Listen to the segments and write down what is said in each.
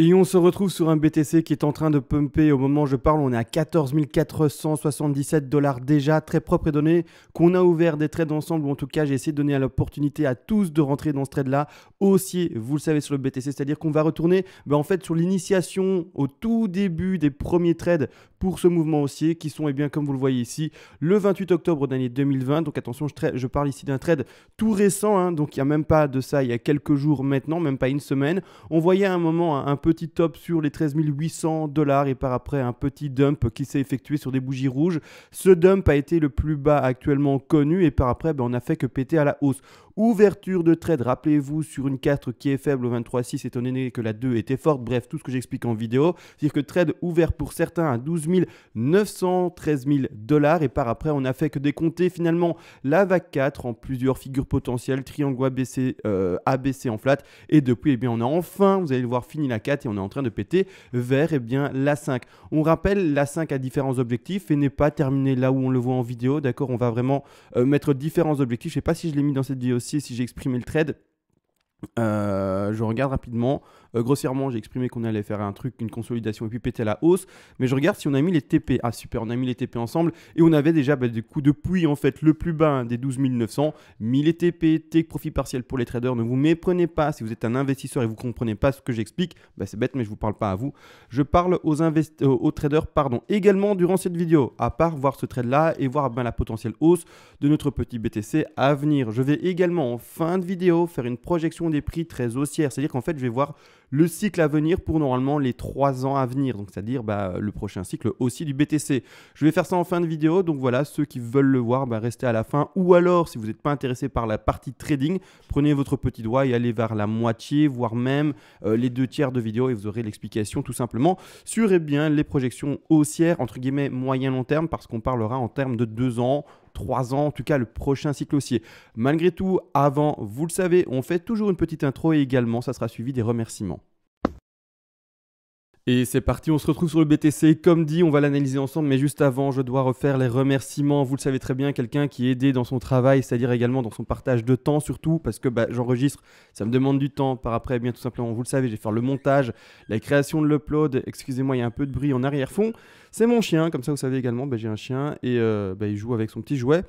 Et on se retrouve sur un BTC qui est en train de pumper. Au moment où je parle, on est à 14 477 $ déjà, très propre et donné, qu'on a ouvert des trades ensemble, ou en tout cas, j'ai essayé de donner l'opportunité à tous de rentrer dans ce trade-là. Haussier, vous le savez, sur le BTC, c'est-à-dire qu'on va retourner en fait sur l'initiation au tout début des premiers trades pour ce mouvement haussier qui sont, bien, comme vous le voyez ici, le 28 octobre d'année 2020. Donc attention, je parle ici d'un trade tout récent, hein, donc il n'y a même pas de ça, il y a quelques jours maintenant, même pas une semaine. On voyait à un moment un petit top sur les 13 800 $ et par après un petit dump qui s'est effectué sur des bougies rouges. Ce dump a été le plus bas actuellement connu et par après, on n'a fait que péter à la hausse. Ouverture de trade, rappelez-vous, sur une 4 qui est faible au 23,6, étant donné que la 2 était forte. Bref, tout ce que j'explique en vidéo. C'est-à-dire que trade ouvert pour certains à 12 900, 13 000 $ et par après, on n'a fait que décompter finalement la vague 4 en plusieurs figures potentielles, triangle ABC, ABC en flat. Et depuis, on a enfin, vous allez le voir, fini la 4 et on est en train de péter vers la 5. On rappelle, la 5 a différents objectifs et n'est pas terminée là où on le voit en vidéo. D'accord, on va vraiment mettre différents objectifs. Je ne sais pas si je l'ai mis dans cette vidéo aussi, si j'ai exprimé le trade. Je regarde rapidement. Grossièrement, j'ai exprimé qu'on allait faire un truc, une consolidation et puis péter à la hausse. Mais je regarde si on a mis les TP. Ah super, on a mis les TP ensemble. Et on avait déjà des coups depuis en fait le plus bas des 12 900. Mis les TP, take profit partiel pour les traders. Ne vous méprenez pas si vous êtes un investisseur et vous ne comprenez pas ce que j'explique. C'est bête mais je ne vous parle pas à vous. Je parle aux traders également durant cette vidéo. À part voir ce trade là et voir la potentielle hausse de notre petit BTC à venir. Je vais également en fin de vidéo faire une projection des prix très haussière. C'est-à-dire qu'en fait je vais voir le cycle à venir pour normalement les 3 ans à venir, donc c'est-à-dire le prochain cycle aussi du BTC. Je vais faire ça en fin de vidéo, donc voilà, ceux qui veulent le voir, restez à la fin. Ou alors, si vous n'êtes pas intéressé par la partie trading, prenez votre petit doigt et allez vers la moitié, voire même les 2/3 de vidéo et vous aurez l'explication tout simplement sur les projections haussières, entre guillemets moyen-long terme, parce qu'on parlera en termes de 2 ans, 3 ans, en tout cas le prochain cycle haussier. Malgré tout, avant, vous le savez, on fait toujours une petite intro et également ça sera suivi des remerciements. Et c'est parti, on se retrouve sur le BTC. Comme dit, on va l'analyser ensemble, mais juste avant, je dois refaire les remerciements. Vous le savez très bien, quelqu'un qui est aidé dans son travail, c'est-à-dire également dans son partage de temps surtout, parce que j'enregistre, ça me demande du temps. Par après, tout simplement, vous le savez, je vais faire le montage, la création de l'upload. Excusez-moi, il y a un peu de bruit en arrière-fond. C'est mon chien, comme ça vous savez également, j'ai un chien et il joue avec son petit jouet.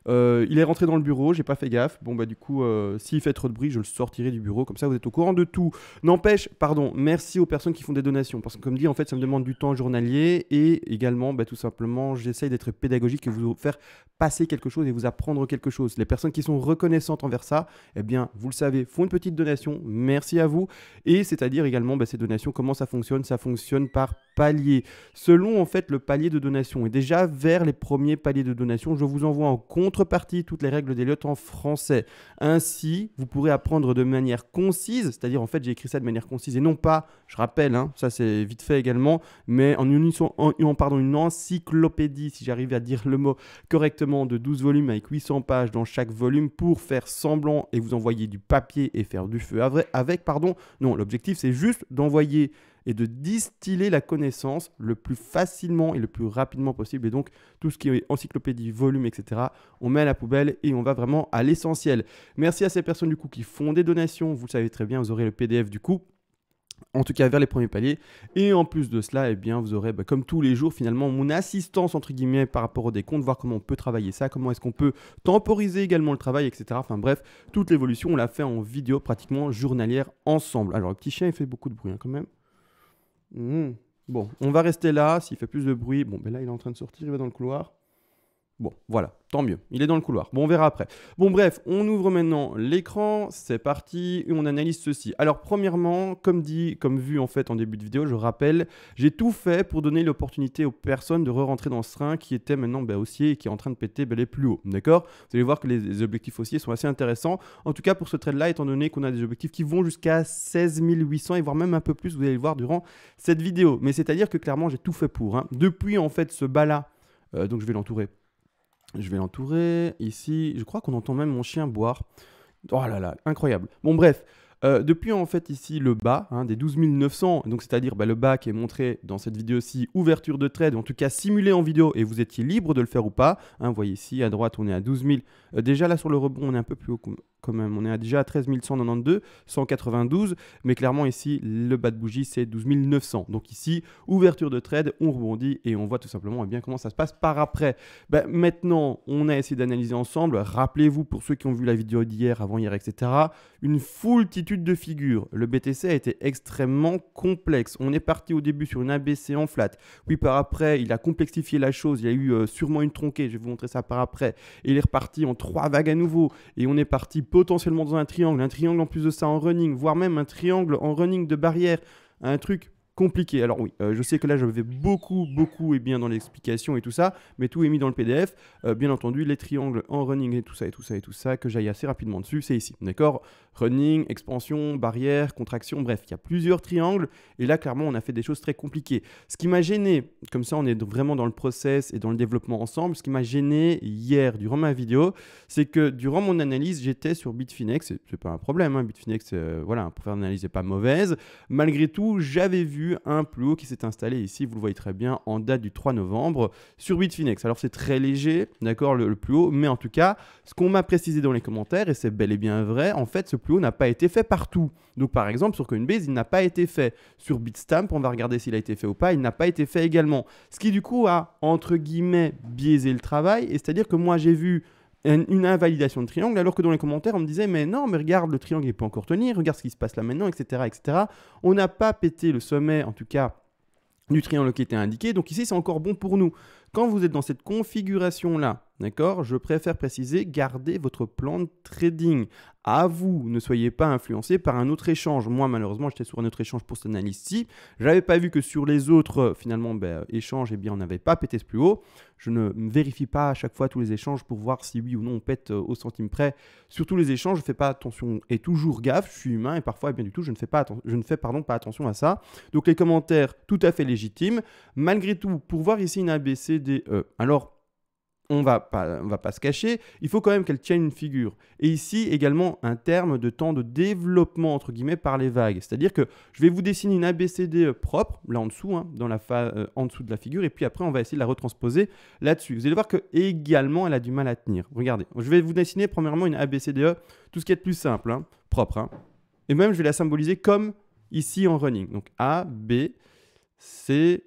Il est rentré dans le bureau, j'ai pas fait gaffe. Du coup, s'il fait trop de bruit, je le sortirai du bureau. Comme ça, vous êtes au courant de tout. N'empêche, merci aux personnes qui font des donations. Parce que comme dit, en fait, ça me demande du temps journalier. Et également, tout simplement, j'essaye d'être pédagogique et vous faire passer quelque chose et vous apprendre quelque chose. Les personnes qui sont reconnaissantes envers ça, vous le savez, font une petite donation. Merci à vous. Et c'est-à-dire également, ces donations, comment ça fonctionne? Ça fonctionne par palier. Selon, en fait, le palier de donation. Et déjà, vers les premiers paliers de donation, je vous envoie en contrepartie toutes les règles d'Elliott en français. Ainsi, vous pourrez apprendre de manière concise, c'est-à-dire en fait j'ai écrit ça de manière concise et non pas, je rappelle, ça c'est vite fait également, mais en une encyclopédie, si j'arrive à dire le mot correctement, de 12 volumes avec 800 pages dans chaque volume pour faire semblant et vous envoyer du papier et faire du feu avec. Non, l'objectif c'est juste d'envoyer et de distiller la connaissance le plus facilement et le plus rapidement possible. Et donc, tout ce qui est encyclopédie, volume, etc., on met à la poubelle et on va vraiment à l'essentiel. Merci à ces personnes du coup qui font des donations. Vous le savez très bien, vous aurez le PDF du coup. En tout cas vers les premiers paliers. Et en plus de cela, vous aurez comme tous les jours finalement mon assistance entre guillemets par rapport au décompte, voir comment on peut travailler ça, comment est-ce qu'on peut temporiser également le travail, etc. Enfin bref, toute l'évolution, on l'a fait en vidéo pratiquement journalière ensemble. Alors le petit chien, il fait beaucoup de bruit quand même. Bon, on va rester là. S'il fait plus de bruit, là il est en train de sortir, il va dans le couloir. Bon, voilà, tant mieux, il est dans le couloir. Bon, on verra après. Bon, bref, on ouvre maintenant l'écran, c'est parti, et on analyse ceci. Alors, premièrement, comme vu en fait en début de vidéo, je rappelle, j'ai tout fait pour donner l'opportunité aux personnes de re-rentrer dans ce train qui était maintenant haussier et qui est en train de péter les plus hauts, d'accord? Vous allez voir que les objectifs haussiers sont assez intéressants. En tout cas, pour ce trade-là, étant donné qu'on a des objectifs qui vont jusqu'à 16 800 et voire même un peu plus, vous allez le voir durant cette vidéo. Mais c'est-à-dire que clairement, j'ai tout fait pour. Depuis en fait ce bas-là, donc je vais l'entourer. Je vais l'entourer ici. Je crois qu'on entend même mon chien boire. Oh là là, incroyable. Bon, bref. Depuis en fait ici le bas des 12 900, donc c'est-à-dire le bas qui est montré dans cette vidéo-ci, ouverture de trade, en tout cas simulé en vidéo et vous étiez libre de le faire ou pas. Vous voyez ici à droite on est à 12 000. Déjà là sur le rebond on est un peu plus haut. quand même. On est déjà à 13 192, 192, mais clairement ici, le bas de bougie, c'est 12 900. Donc ici, ouverture de trade, on rebondit et on voit tout simplement bien comment ça se passe par après. Ben, maintenant, on a essayé d'analyser ensemble. Rappelez-vous, pour ceux qui ont vu la vidéo d'hier, avant-hier, etc., une foultitude de figures. Le BTC a été extrêmement complexe. On est parti au début sur une ABC en flat, puis par après, il a complexifié la chose. Il y a eu sûrement une tronquée, je vais vous montrer ça par après. Et il est reparti en 3 vagues à nouveau. Et on est parti potentiellement dans un triangle en plus de ça en running, voire même un triangle en running de barrière, un truc compliqué. Alors oui, je sais que là je vais beaucoup et bien dans l'explication et tout ça, mais tout est mis dans le PDF. Bien entendu, les triangles en running et tout ça, que j'aille assez rapidement dessus, c'est ici, d'accord? Running, expansion, barrière, contraction, bref, il y a plusieurs triangles, et là clairement on a fait des choses très compliquées. Ce qui m'a gêné, comme ça on est vraiment dans le process et dans le développement ensemble, ce qui m'a gêné hier durant ma vidéo, c'est que durant mon analyse, j'étais sur Bitfinex, c'est pas un problème, hein, Bitfinex, voilà, pour faire une analyse n'est pas mauvaise. Malgré tout, j'avais vu un plus haut qui s'est installé ici, vous le voyez très bien, en date du 3 novembre sur Bitfinex. Alors c'est très léger, d'accord, le plus haut, mais en tout cas, ce qu'on m'a précisé dans les commentaires, et c'est bel et bien vrai, en fait, ce plus haut n'a pas été fait partout. Donc par exemple, sur Coinbase, il n'a pas été fait. Sur Bitstamp, on va regarder s'il a été fait ou pas, il n'a pas été fait également. Ce qui du coup a, entre guillemets, biaisé le travail, et c'est-à-dire que moi j'ai vu une invalidation de triangle, alors que dans les commentaires, on me disait, mais non, mais regarde, le triangle il peut encore tenir, regarde ce qui se passe là maintenant, etc. etc. On n'a pas pété le sommet, en tout cas, du triangle qui était indiqué, donc ici, c'est encore bon pour nous. Quand vous êtes dans cette configuration-là, d'accord, je préfère préciser, gardez votre plan de trading. À vous, ne soyez pas influencé par un autre échange. Moi, malheureusement, j'étais sur un autre échange pour cette analyse-ci. Je n'avais pas vu que sur les autres, finalement, échanges, eh bien, on n'avait pas pété ce plus haut. Je ne vérifie pas à chaque fois tous les échanges pour voir si oui ou non on pète au centime près. Sur tous les échanges, je ne fais pas attention et toujours gaffe. Je suis humain et parfois, eh bien du tout, je ne fais pas attention à ça. Donc, les commentaires, tout à fait légitimes. Malgré tout, pour voir ici une ABCDE, alors, on va pas se cacher, il faut quand même qu'elle tienne une figure. Et ici, également, un terme de temps de développement, entre guillemets, par les vagues. C'est-à-dire que je vais vous dessiner une ABCD propre, là en dessous, hein, en dessous de la figure, et puis après, on va essayer de la retransposer là-dessus. Vous allez voir que également, elle a du mal à tenir. Regardez, je vais vous dessiner premièrement une ABCDE, tout ce qui est de plus simple, hein, propre. Hein. Et même, je vais la symboliser comme ici en running. Donc A, B, C,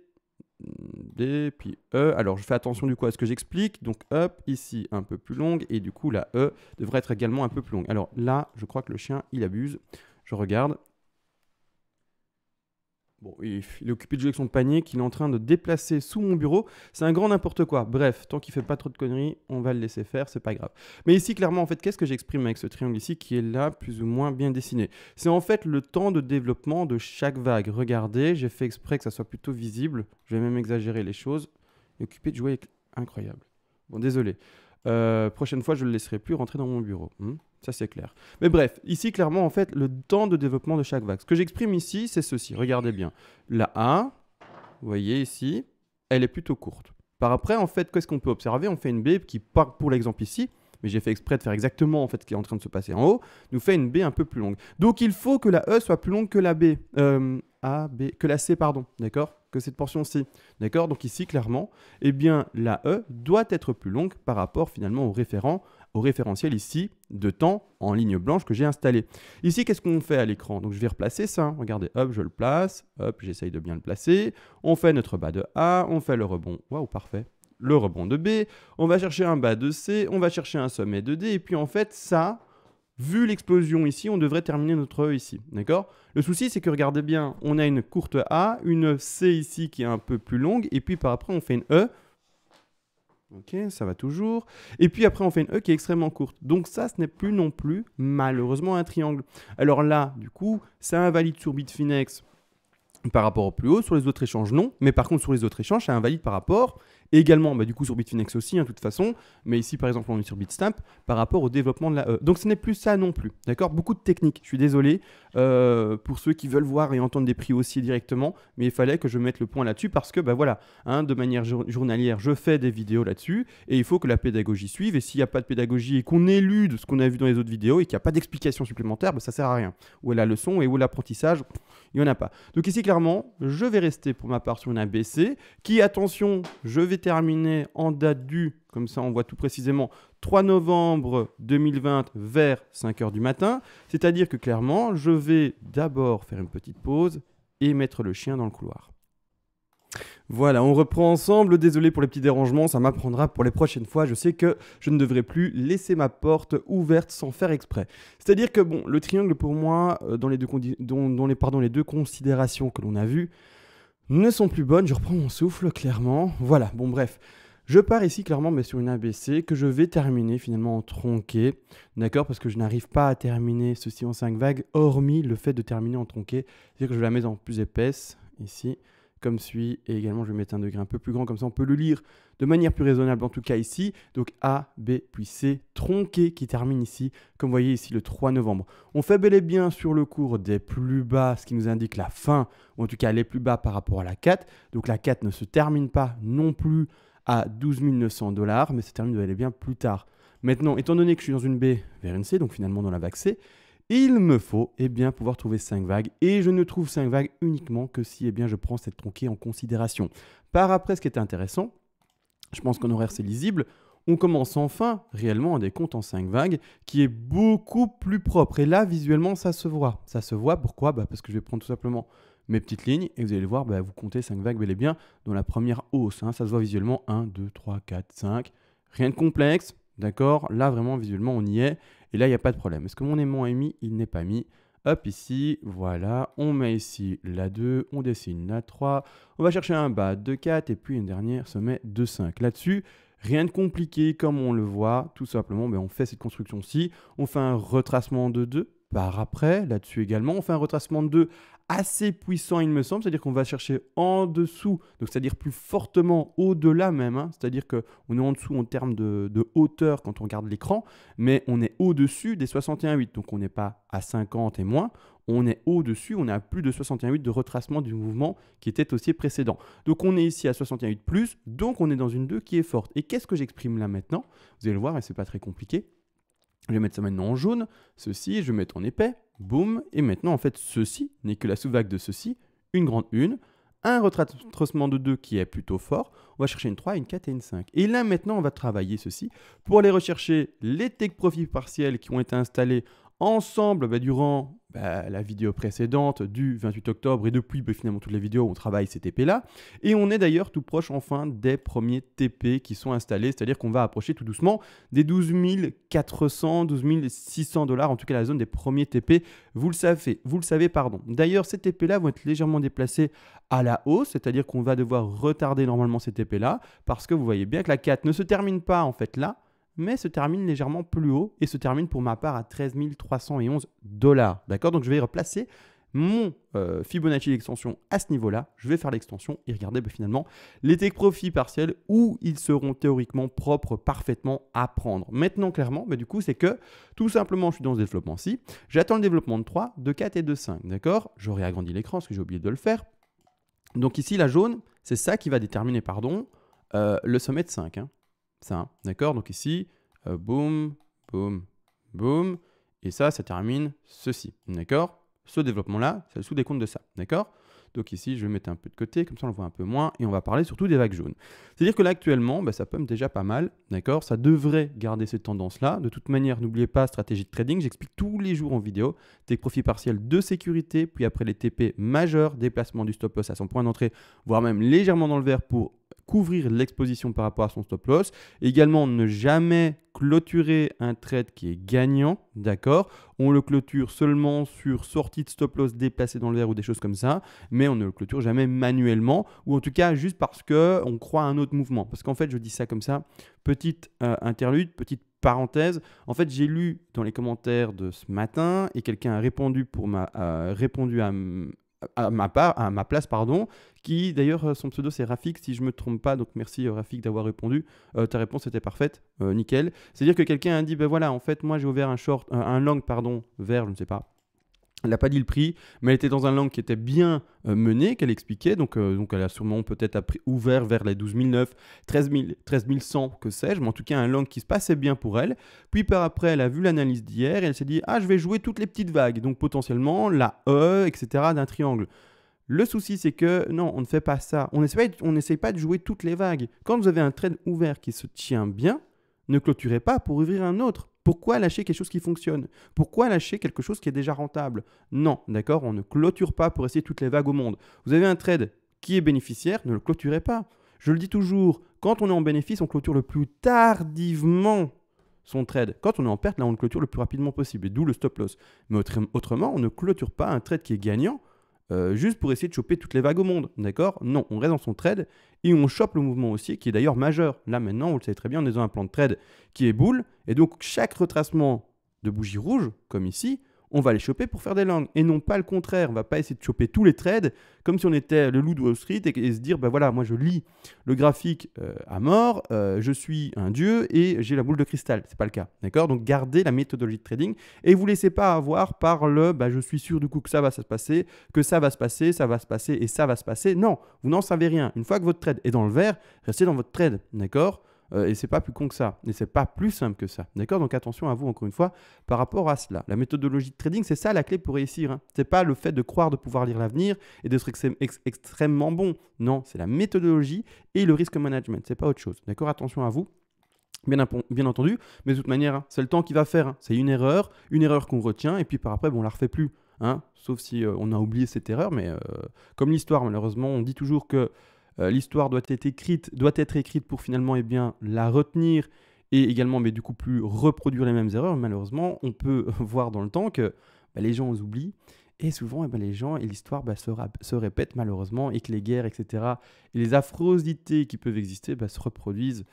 D, puis E. Alors, je fais attention du coup à ce que j'explique. Donc, hop, ici, un peu plus longue. Et du coup, la E devrait être également un peu plus longue. Alors là, je crois que le chien, il abuse. Je regarde. Bon, il est occupé de jouer avec son panier qu'il est en train de déplacer sous mon bureau. C'est un grand n'importe quoi. Bref, tant qu'il ne fait pas trop de conneries, on va le laisser faire, c'est pas grave. Mais ici, clairement, en fait, qu'est-ce que j'exprime avec ce triangle ici qui est là, plus ou moins bien dessiné? C'est en fait le temps de développement de chaque vague. Regardez, j'ai fait exprès que ça soit plutôt visible. Je vais même exagérer les choses. Il est occupé de jouer avec... Incroyable. Bon, désolé. Prochaine fois, je ne le laisserai plus rentrer dans mon bureau. Ça, c'est clair. Mais bref, ici, clairement, en fait, le temps de développement de chaque vague. Ce que j'exprime ici, c'est ceci. Regardez bien. La A, vous voyez ici, elle est plutôt courte. Par après, en fait, qu'est-ce qu'on peut observer? On fait une B qui part, pour l'exemple ici, mais j'ai fait exprès de faire exactement en fait, ce qui est en train de se passer en haut, nous fait une B un peu plus longue. Donc, il faut que la E soit plus longue que la B. Que la C, pardon, d'accord? Que cette portion-ci, d'accord? Donc ici, clairement, eh bien, la E doit être plus longue par rapport finalement au référentiel ici de temps en ligne blanche que j'ai installé. Ici, qu'est-ce qu'on fait à l'écran? Donc, je vais replacer ça. Hein. Regardez, hop, je le place. Hop, j'essaye de bien le placer. On fait notre bas de A. On fait le rebond. Waouh, parfait. Le rebond de B. On va chercher un bas de C. On va chercher un sommet de D. Et puis, en fait, ça... Vu l'explosion ici, on devrait terminer notre E ici, d'accord? Le souci, c'est que regardez bien, on a une courte A, une C ici qui est un peu plus longue, et puis par après, on fait une E. Ok, ça va toujours. Et puis après, on fait une E qui est extrêmement courte. Donc ça, ce n'est plus non plus, malheureusement, un triangle. Alors là, du coup, ça invalide sur Bitfinex par rapport au plus haut. Sur les autres échanges, non. Mais par contre, sur les autres échanges, ça invalide par rapport... Et également, du coup, sur Bitfinex aussi, de toute façon. Mais ici, par exemple, on est sur Bitstamp par rapport au développement de la E. Donc, ce n'est plus ça non plus. D'accord? Beaucoup de techniques. Je suis désolé pour ceux qui veulent voir et entendre des prix haussiers directement. Mais il fallait que je mette le point là-dessus parce que, voilà, de manière journalière, je fais des vidéos là-dessus. Et il faut que la pédagogie suive. Et s'il n'y a pas de pédagogie et qu'on élude ce qu'on a vu dans les autres vidéos et qu'il n'y a pas d'explication supplémentaire, ça ne sert à rien. Où est la leçon et où est l'apprentissage? Il n'y en a pas. Donc ici, clairement, je vais rester pour ma part sur une ABC qui, attention, je vais terminer en date du comme ça on voit tout précisément, 3 novembre 2020 vers 5 heures du matin. C'est-à-dire que clairement, je vais d'abord faire une petite pause et mettre le chien dans le couloir. Voilà, on reprend ensemble. Désolé pour les petits dérangements, ça m'apprendra pour les prochaines fois. Je sais que je ne devrais plus laisser ma porte ouverte sans faire exprès. C'est-à-dire que bon, le triangle pour moi, dans les deux considérations que l'on a vues, ne sont plus bonnes. Je reprends mon souffle clairement. Voilà, bon bref. Je pars ici clairement mais sur une ABC que je vais terminer finalement en tronqué. D'accord, parce que je n'arrive pas à terminer ceci en 5 vagues, hormis le fait de terminer en tronqué. C'est-à-dire que je la mets en plus épaisse, ici, comme suit. Et également, je vais mettre un degré un peu plus grand, comme ça on peut le lire de manière plus raisonnable, en tout cas ici. Donc A, B, puis C, tronqué, qui termine ici, comme vous voyez ici, le 3 novembre. On fait bel et bien sur le cours des plus bas, ce qui nous indique la fin, ou en tout cas les plus bas par rapport à la 4. Donc la 4 ne se termine pas non plus à 12 900 $, mais ça termine bel et bien plus tard. Maintenant, étant donné que je suis dans une B vers une C, donc finalement dans la vague C, il me faut bien pouvoir trouver 5 vagues. Et je ne trouve 5 vagues uniquement que si je prends cette tronquée en considération. Par après, ce qui est intéressant, je pense qu'en horaire c'est lisible, on commence enfin réellement à des comptes en 5 vagues qui est beaucoup plus propre. Et là, visuellement, ça se voit. Ça se voit, pourquoi ? Parce que je vais prendre tout simplement mes petites lignes et vous allez le voir, vous comptez 5 vagues bel et bien dans la première hausse. Ça se voit visuellement, 1, 2, 3, 4, 5. Rien de complexe, d'accord ? Là, vraiment, visuellement, on y est. Et là, il n'y a pas de problème. Est-ce que mon aimant est mis ? Il n'est pas mis. Hop, ici, voilà. On met ici la 2, on dessine la 3. On va chercher un bas de 4 et puis une dernière sommet de 5. Là-dessus, rien de compliqué comme on le voit. Tout simplement, on fait cette construction-ci. On fait un retracement de 2 par après. Là-dessus également, on fait un retracement de 2 assez puissant, il me semble. C'est-à-dire qu'on va chercher en dessous, donc c'est-à-dire plus fortement au-delà même. C'est-à-dire qu'on est en dessous en termes de hauteur quand on regarde l'écran, mais on est au-dessus des 61,8. Donc on n'est pas à 50 et moins. On est au-dessus, on est à plus de 61,8 de retracement du mouvement qui était aussi précédent. Donc on est ici à 61,8 plus, donc on est dans une 2 qui est forte. Et qu'est-ce que j'exprime là maintenant ? Vous allez le voir, et c'est pas très compliqué. Je vais mettre ça maintenant en jaune, ceci, je vais mettre en épais, boum, et maintenant en fait ceci n'est que la sous-vague de ceci, une grande 1, un retracement de 2 qui est plutôt fort, on va chercher une 3, une 4 et une 5. Et là maintenant on va travailler ceci pour aller rechercher les take profits partiels qui ont été installés ensemble durant la vidéo précédente du 28 octobre et depuis finalement toutes les vidéos où on travaille ces TP là. Et on est d'ailleurs tout proche enfin des premiers TP qui sont installés, c'est-à-dire qu'on va approcher tout doucement des 12 400, 12 600 $, en tout cas la zone des premiers TP, vous le savez. D'ailleurs ces TP là vont être légèrement déplacés à la hausse, c'est-à-dire qu'on va devoir retarder normalement ces TP là parce que vous voyez bien que la 4 ne se termine pas en fait là, mais se termine légèrement plus haut et se termine pour ma part à 13 311 $. D'accord ? Donc je vais replacer mon Fibonacci d'extension à ce niveau-là. Je vais faire l'extension et regarder finalement les take profits partiels où ils seront théoriquement propres parfaitement à prendre. Maintenant, clairement, du coup, c'est que tout simplement, je suis dans ce développement-ci. J'attends le développement de 3, de 4 et de 5. D'accord ? J'aurais agrandi l'écran parce que j'ai oublié de le faire. Donc ici, la jaune, c'est ça qui va déterminer, le sommet de 5. Ça, d'accord ? Donc ici, boum, boum, boum. Et ça termine ceci, d'accord ? Ce développement-là, c'est le sous-décompte de ça, d'accord ? Donc ici, je vais mettre un peu de côté, comme ça on le voit un peu moins. Et on va parler surtout des vagues jaunes. C'est-à-dire que là, actuellement, ça pomme déjà pas mal, d'accord ? Ça devrait garder cette tendance-là. De toute manière, n'oubliez pas, stratégie de trading, j'explique tous les jours en vidéo. Take profit partiel de sécurité, puis après les TP majeurs, déplacement du stop loss à son point d'entrée, voire même légèrement dans le vert pour couvrir l'exposition par rapport à son stop loss. Également, ne jamais clôturer un trade qui est gagnant, d'accord ? On le clôture seulement sur sortie de stop loss déplacé dans le vert ou des choses comme ça, mais on ne le clôture jamais manuellement, ou en tout cas juste parce qu'on croit à un autre mouvement. Parce qu'en fait, je dis ça comme ça, petite interlude, petite parenthèse. En fait, j'ai lu dans les commentaires de ce matin et quelqu'un a répondu à ma place, qui d'ailleurs son pseudo c'est Rafik si je me trompe pas, donc merci Rafik d'avoir répondu, ta réponse était parfaite, nickel. C'est-à-dire que quelqu'un a dit en fait moi j'ai ouvert un long vers je ne sais pas. Elle n'a pas dit le prix, mais elle était dans un long qui était bien mené, qu'elle expliquait. Donc elle a sûrement peut-être ouvert vers les 12 009, 13 100, que sais-je. Mais en tout cas, un long qui se passait bien pour elle. Puis par après, elle a vu l'analyse d'hier et elle s'est dit « Ah, je vais jouer toutes les petites vagues. » Donc potentiellement, la E, etc. d'un triangle. Le souci, c'est que non, on ne fait pas ça. On n'essaye pas de jouer toutes les vagues. Quand vous avez un trade ouvert qui se tient bien, ne clôturez pas pour ouvrir un autre. Pourquoi lâcher quelque chose qui fonctionne? Pourquoi lâcher quelque chose qui est déjà rentable? Non, d'accord, on ne clôture pas pour essayer toutes les vagues au monde. Vous avez un trade qui est bénéficiaire, ne le clôturez pas. Je le dis toujours, quand on est en bénéfice, on clôture le plus tardivement son trade. Quand on est en perte, là, on le clôture le plus rapidement possible, et d'où le stop loss. Mais autrement, on ne clôture pas un trade qui est gagnant juste pour essayer de choper toutes les vagues au monde, d'accord? Non, on reste dans son trade et on chope le mouvement haussier qui est d'ailleurs majeur. Là maintenant, vous le savez très bien, on est dans un plan de trade qui est boule et donc chaque retracement de bougie rouge, comme ici, on va les choper pour faire des longs et non pas le contraire. On va pas essayer de choper tous les trades comme si on était le loup de Wall Street et se dire, ben voilà, moi je lis le graphique à mort, je suis un dieu et j'ai la boule de cristal. C'est pas le cas, d'accord? Donc gardez la méthodologie de trading et vous laissez pas avoir par le, je suis sûr du coup que ça va se passer, que ça va se passer, ça va se passer et ça va se passer. Non, vous n'en savez rien. Une fois que votre trade est dans le vert, restez dans votre trade, d'accord? Et c'est pas plus con que ça, et c'est pas plus simple que ça, d'accord? Donc attention à vous encore une fois par rapport à cela. La méthodologie de trading, c'est ça la clé pour réussir, hein. C'est pas le fait de croire de pouvoir lire l'avenir et d'être extrêmement bon. Non, c'est la méthodologie et le risk management, c'est pas autre chose, d'accord? Attention à vous. Bien entendu, mais de toute manière, hein, c'est le temps qui va faire, hein. C'est une erreur qu'on retient, et puis par après, bon, on la refait plus, hein, sauf si on a oublié cette erreur, mais comme l'histoire, malheureusement, on dit toujours que l'histoire doit être écrite pour finalement la retenir et également du coup plus reproduire les mêmes erreurs. Malheureusement, on peut voir dans le temps que les gens oublient et souvent les gens et l'histoire se répètent malheureusement et que les guerres, etc. et les affrosités qui peuvent exister se reproduisent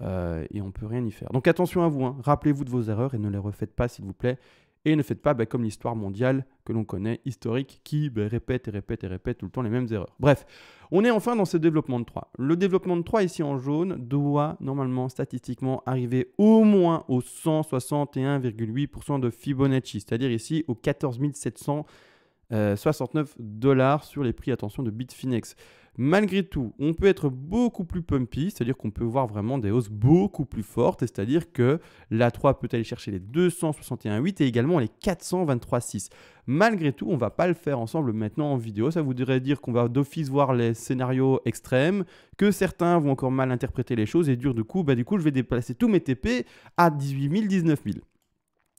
et on ne peut rien y faire. Donc attention à vous, hein. Rappelez-vous de vos erreurs et ne les refaites pas s'il vous plaît. Et ne faites pas comme l'histoire mondiale que l'on connaît, historique, qui répète et répète et répète tout le temps les mêmes erreurs. Bref, on est enfin dans ce développement de 3. Le développement de 3 ici en jaune doit normalement statistiquement arriver au moins au 161,8% de Fibonacci, c'est-à-dire ici aux 14 769 $ sur les prix, attention, de Bitfinex. Malgré tout, on peut être beaucoup plus pumpy, c'est-à-dire qu'on peut voir vraiment des hausses beaucoup plus fortes, c'est-à-dire que la 3 peut aller chercher les 261,8 et également les 423,6. Malgré tout, on ne va pas le faire ensemble maintenant en vidéo, ça voudrait dire qu'on va d'office voir les scénarios extrêmes, que certains vont encore mal interpréter les choses et du coup, je vais déplacer tous mes TP à 18 000, 19 000.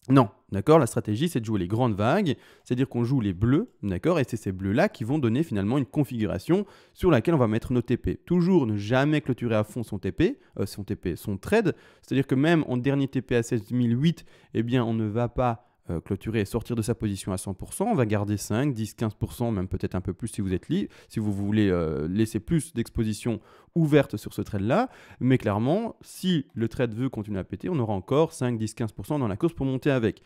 Non, d'accord, la stratégie c'est de jouer les grandes vagues, c'est-à-dire qu'on joue les bleus, d'accord, et c'est ces bleus-là qui vont donner finalement une configuration sur laquelle on va mettre nos TP. Toujours ne jamais clôturer à fond son trade, c'est-à-dire que même en dernier TP à 16008, on ne va pas clôturer et sortir de sa position à 100%, on va garder 5, 10, 15%, même peut-être un peu plus si vous êtes libre, si vous voulez laisser plus d'exposition ouverte sur ce trade-là, mais clairement, si le trade veut continuer à péter, on aura encore 5, 10, 15% dans la course pour monter avec.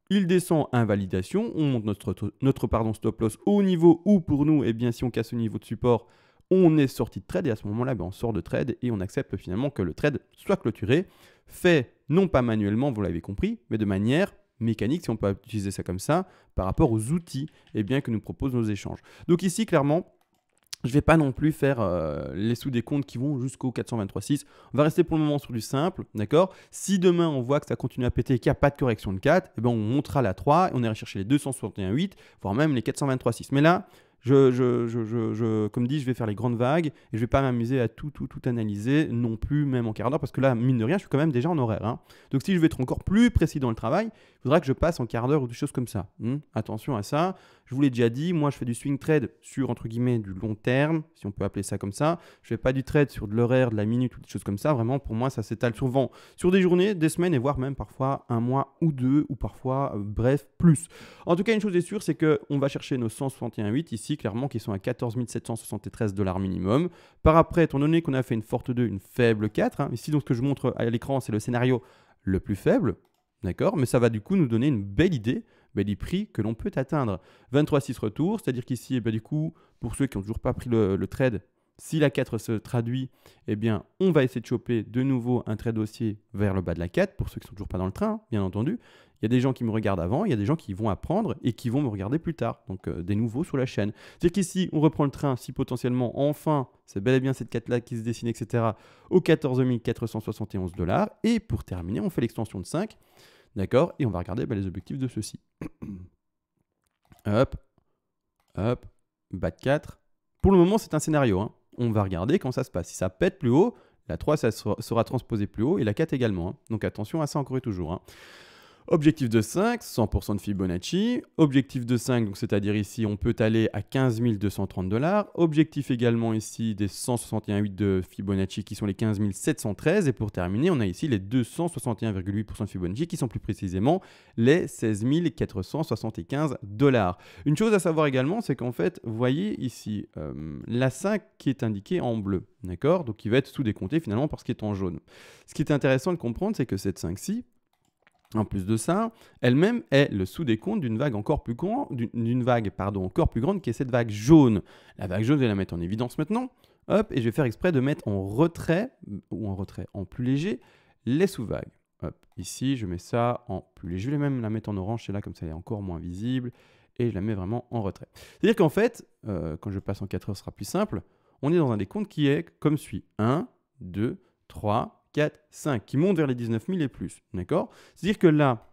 Il descend, invalidation, on monte notre stop loss au niveau où pour nous, si on casse le niveau de support, on est sorti de trade et à ce moment-là, on sort de trade et on accepte finalement que le trade soit clôturé, fait non pas manuellement, vous l'avez compris, mais de manière mécanique, si on peut utiliser ça comme ça, par rapport aux outils que nous proposent nos échanges. Donc ici, clairement, je ne vais pas non plus faire les sous-décomptes qui vont jusqu'au 423,6. On va rester pour le moment sur du simple, d'accord? Si demain, on voit que ça continue à péter et qu'il n'y a pas de correction de 4, on montera la 3 et on ira chercher les 261,8, voire même les 423,6. Mais là, comme dit, je vais faire les grandes vagues et je ne vais pas m'amuser à tout analyser non plus, même en quart d'heure, parce que là, mine de rien, je suis quand même déjà en horaire, hein. Donc si je veux être encore plus précis dans le travail, il faudra que je passe en quart d'heure ou des choses comme ça. Attention à ça. Je vous l'ai déjà dit, moi je fais du swing trade sur entre guillemets du long terme, si on peut appeler ça comme ça. Je ne fais pas du trade sur de l'horaire, de la minute ou des choses comme ça. Vraiment, pour moi, ça s'étale souvent sur des journées, des semaines et voire même parfois un mois ou deux ou parfois, bref, plus. En tout cas, une chose est sûre, c'est qu'on va chercher nos 161,8 ici, clairement, qui sont à 14 773 $ minimum. Par après, étant donné qu'on a fait une forte 2, une faible 4, hein, ici donc ce que je montre à l'écran, c'est le scénario le plus faible, d'accord, mais ça va du coup nous donner une belle idée des prix que l'on peut atteindre. 23,6 retours, c'est-à-dire qu'ici, du coup, pour ceux qui n'ont toujours pas pris le trade, si la 4 se traduit, on va essayer de choper de nouveau un trade haussier vers le bas de la 4, pour ceux qui ne sont toujours pas dans le train, bien entendu. Il y a des gens qui me regardent avant, il y a des gens qui vont apprendre et qui vont me regarder plus tard, donc des nouveaux sur la chaîne. C'est-à-dire qu'ici, on reprend le train, si potentiellement, enfin, c'est bel et bien cette 4-là qui se dessine, etc., aux 14 471 $. Et pour terminer, on fait l'extension de 5, d'accord, et on va regarder les objectifs de ceux-ci. Hop, hop, bas de 4. Pour le moment, c'est un scénario, hein. On va regarder quand ça se passe. Si ça pète plus haut, la 3 ça sera transposée plus haut et la 4 également, hein. Donc attention à ça encore et toujours, hein. Objectif de 5, 100% de Fibonacci. Objectif de 5, donc c'est-à-dire ici, on peut aller à 15 230 $. Objectif également ici des 161,8 de Fibonacci qui sont les 15 713. Et pour terminer, on a ici les 261,8% de Fibonacci qui sont plus précisément les 16 475 $. Une chose à savoir également, c'est qu'en fait, vous voyez ici la 5 qui est indiquée en bleu, d'accord? Donc qui va être sous-décomptée finalement par ce qui est en jaune. Ce qui est intéressant de comprendre, c'est que cette 5-ci, en plus de ça, elle-même est le sous-décompte d'une vague encore plus grande, encore plus grande qui est cette vague jaune. La vague jaune, je vais la mettre en évidence maintenant. Hop, et je vais faire exprès de mettre en retrait, en plus léger, les sous-vagues. Hop, ici, je mets ça en plus léger. Je vais même la mettre en orange, c'est là, comme ça elle est encore moins visible. Et je la mets vraiment en retrait. C'est-à-dire qu'en fait, quand je passe en 4 heures, ce sera plus simple. On est dans un décompte qui est comme suit. 1, 2, 3, 4, 5, qui montent vers les 19 000 et plus. D'accord? C'est-à-dire que là,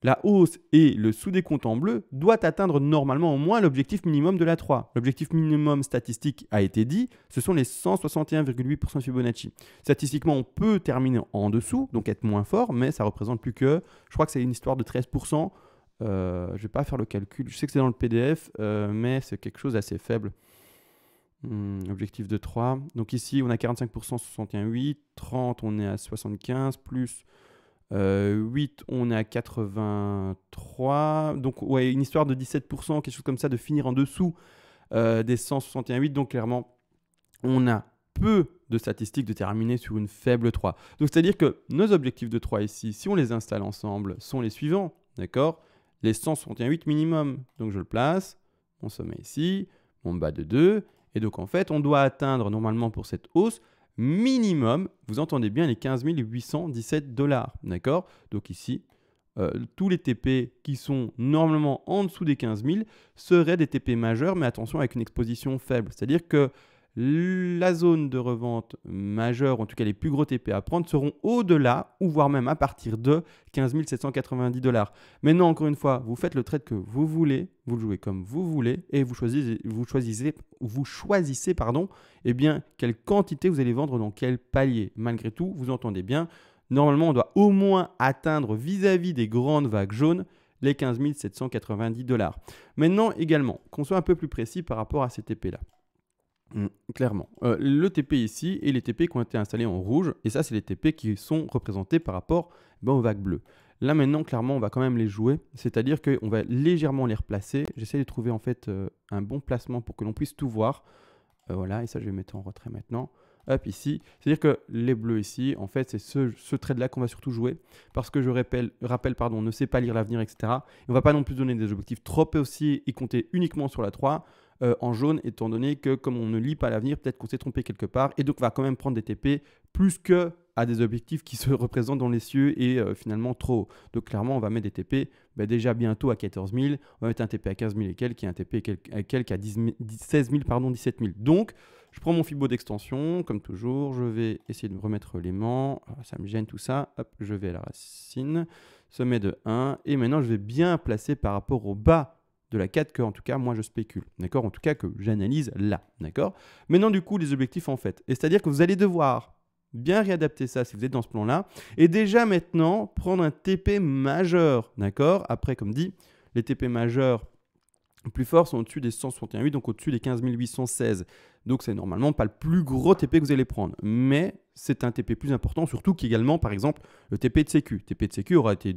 la hausse et le sous-décompte en bleu doit atteindre normalement au moins l'objectif minimum de la 3. L'objectif minimum statistique a été dit, ce sont les 161,8% de Fibonacci. Statistiquement, on peut terminer en dessous, donc être moins fort, mais ça représente plus que, je crois que c'est une histoire de 13%. Je ne vais pas faire le calcul, je sais que c'est dans le PDF, mais c'est quelque chose d'assez faible. Objectif de 3. Donc ici, on a 45%, 61,8. 30, on est à 75. Plus 8, on est à 83. Donc, ouais, une histoire de 17%, quelque chose comme ça, de finir en dessous des 161,8. Donc, clairement, on a peu de statistiques de terminer sur une faible 3. Donc, c'est-à-dire que nos objectifs de 3 ici, si on les installe ensemble, sont les suivants. D'accord? Les 161,8 minimum. Donc, je le place. Mon sommet ici. Mon bas de 2. Et donc, en fait, on doit atteindre normalement pour cette hausse minimum, vous entendez bien, les 15 817 $. D'accord? Donc ici, tous les TP qui sont normalement en dessous des 15 000 seraient des TP majeurs, mais attention avec une exposition faible. C'est-à-dire que la zone de revente majeure, en tout cas les plus gros TP à prendre, seront au-delà ou voire même à partir de 15 790 $. Maintenant, encore une fois, vous faites le trade que vous voulez, vous le jouez comme vous voulez et vous choisissez eh bien, quelle quantité vous allez vendre dans quel palier. Malgré tout, vous entendez bien, normalement, on doit au moins atteindre vis-à-vis des grandes vagues jaunes les 15 790 $. Maintenant, également, qu'on soit un peu plus précis par rapport à ces TP-là. Clairement. Le TP ici et les TP qui ont été installés en rouge, et ça c'est les TP qui sont représentés par rapport aux vagues bleues. Là maintenant clairement on va quand même les jouer, c'est-à-dire qu'on va légèrement les replacer. J'essaie de trouver en fait un bon placement pour que l'on puisse tout voir. Voilà, et ça je vais mettre en retrait maintenant. Hop, ici. C'est-à-dire que les bleus ici, en fait, c'est ce trade-là qu'on va surtout jouer. Parce que je rappelle, on ne sait pas lire l'avenir, etc. Et on ne va pas non plus donner des objectifs trop haussiers et compter uniquement sur la 3 en jaune, étant donné que comme on ne lit pas l'avenir, peut-être qu'on s'est trompé quelque part. Et donc, on va quand même prendre des TP plus que à des objectifs qui se représentent dans les cieux et finalement trop haut. Donc, clairement, on va mettre des TP déjà bientôt à 14 000. On va mettre un TP à 15 000 et quelques et un TP à quelques à 16 000, pardon, 17 000. Donc, je prends mon Fibo d'extension, comme toujours, je vais essayer de remettre l'aimant, ça me gêne tout ça, hop, je vais à la racine, sommet de 1, et maintenant je vais bien placer par rapport au bas de la 4 que, en tout cas, moi je spécule, d'accord? En tout cas que j'analyse là, d'accord? Maintenant, du coup, les objectifs en fait, et c'est-à-dire que vous allez devoir bien réadapter ça si vous êtes dans ce plan-là, et déjà maintenant, prendre un TP majeur, d'accord? Après, comme dit, les TP majeurs plus forts sont au-dessus des 161,8, donc au-dessus des 15 816. Donc, c'est normalement pas le plus gros TP que vous allez prendre. Mais c'est un TP plus important, surtout qu'également, par exemple, le TP de Sécu. TP de Sécu aura été